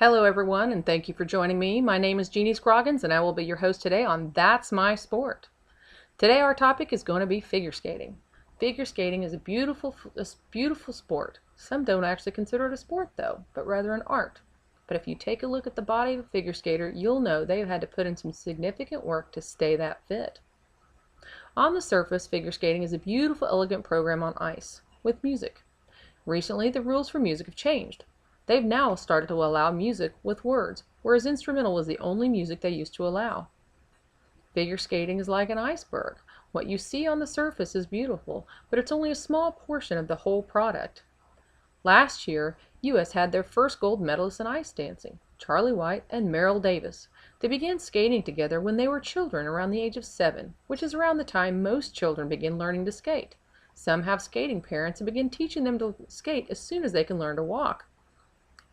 Hello everyone, and thank you for joining me. My name is Jeannie Scroggins and I will be your host today on That's My Sport. Today our topic is going to be figure skating. Figure skating is a beautiful sport. Some don't actually consider it a sport though, but rather an art. But if you take a look at the body of a figure skater, you'll know they've had to put in some significant work to stay that fit. On the surface, figure skating is a beautiful, elegant program on ice, with music. Recently, the rules for music have changed. They've now started to allow music with words, whereas instrumental was the only music they used to allow. Figure skating is like an iceberg. What you see on the surface is beautiful, but it's only a small portion of the whole product. Last year, U.S. had their first gold medalists in ice dancing, Charlie White and Merrill Davis. They began skating together when they were children around the age of 7, which is around the time most children begin learning to skate. Some have skating parents and begin teaching them to skate as soon as they can learn to walk.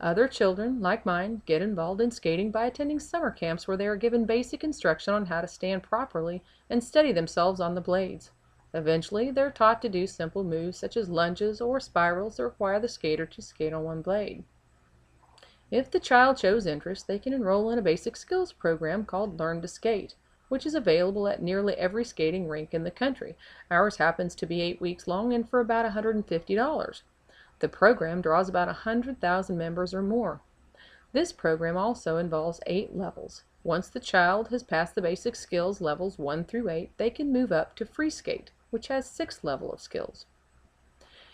Other children, like mine, get involved in skating by attending summer camps where they are given basic instruction on how to stand properly and steady themselves on the blades. Eventually, they're taught to do simple moves such as lunges or spirals that require the skater to skate on one blade. If the child shows interest, they can enroll in a basic skills program called Learn to Skate, which is available at nearly every skating rink in the country. Ours happens to be 8 weeks long and for about $150. The program draws about 100,000 members or more. This program also involves 8 levels. Once the child has passed the basic skills levels 1 through 8, they can move up to free skate, which has 6 levels of skills.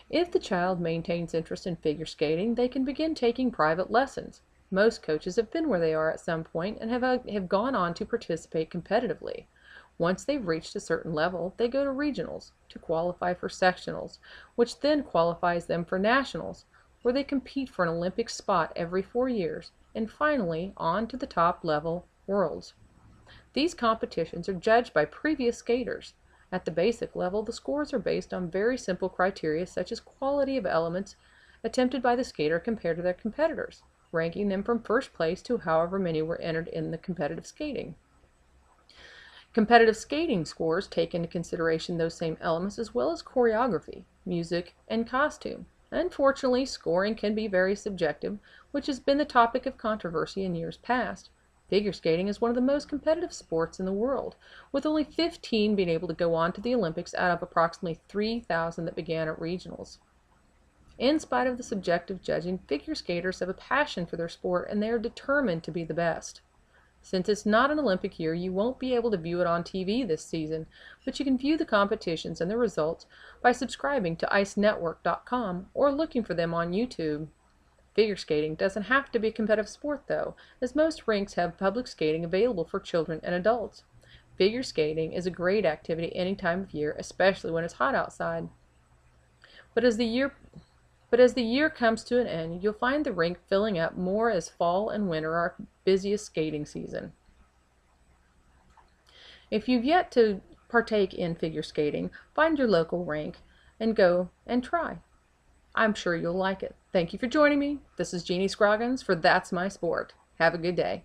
If the child maintains interest in figure skating, they can begin taking private lessons. Most coaches have been where they are at some point and have gone on to participate competitively. Once they've reached a certain level, they go to regionals to qualify for sectionals, which then qualifies them for nationals, where they compete for an Olympic spot every 4 years, and finally on to the top level, worlds. These competitions are judged by previous skaters. At the basic level, the scores are based on very simple criteria such as quality of elements attempted by the skater compared to their competitors, ranking them from first place to however many were entered in the competitive skating. Competitive skating scores take into consideration those same elements as well as choreography, music, and costume. Unfortunately, scoring can be very subjective, which has been the topic of controversy in years past. Figure skating is one of the most competitive sports in the world, with only 15 being able to go on to the Olympics out of approximately 3,000 that began at regionals. In spite of the subjective judging, figure skaters have a passion for their sport and they are determined to be the best. Since it's not an Olympic year, you won't be able to view it on TV this season, but you can view the competitions and the results by subscribing to icenetwork.com or looking for them on YouTube. Figure skating doesn't have to be a competitive sport though, as most rinks have public skating available for children and adults. Figure skating is a great activity any time of year, especially when it's hot outside. But as the year comes to an end, you'll find the rink filling up more as fall and winter are our busiest skating season. If you've yet to partake in figure skating, find your local rink and go and try. I'm sure you'll like it. Thank you for joining me. This is Jeannie Scroggins for That's My Sport. Have a good day.